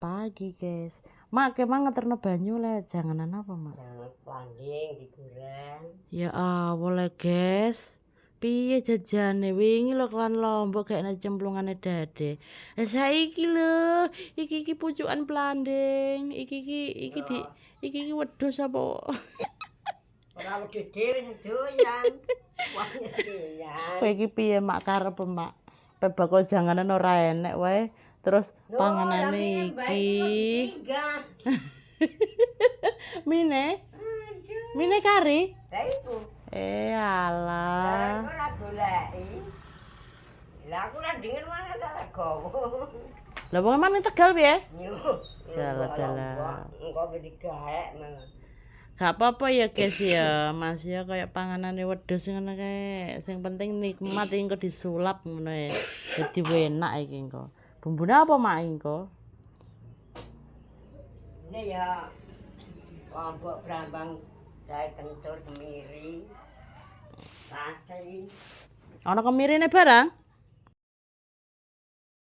pagi, guys. Mak, kemang ngeterno banyu le, janganan apa, Mak? Jangan panding digoreng. Ya boleh, guys. Piye jajane wingi lho klan Lombok kayaknya cemplungane Dade. Saiki lho, iki pucukan planding. Iki wedhus apa? Ora wedhus dhewe sedoyan. Wah, doyan. Kowe iki piye mak karep mak? Pe bakul janganan ora enek wae. Terus panganane iki. Mine? Mine kari? Lah iku. Alah. Ora goleki. Lah aku ora denger mana tak gowo. Lah wong emang ning Tegal piye? Yo. Dalah. Engko wedi gaek. Gak apa-apa ya guys ya, Mas ya kayak panganane wedhus ngono kae. Sing penting nikmat engko disulap ngono ya. Dadi enak iki engko. Bumbune apa mak engko? Ini ya lombok brambang jahe kentur kemiri. Rasi. Ana kemirine barang?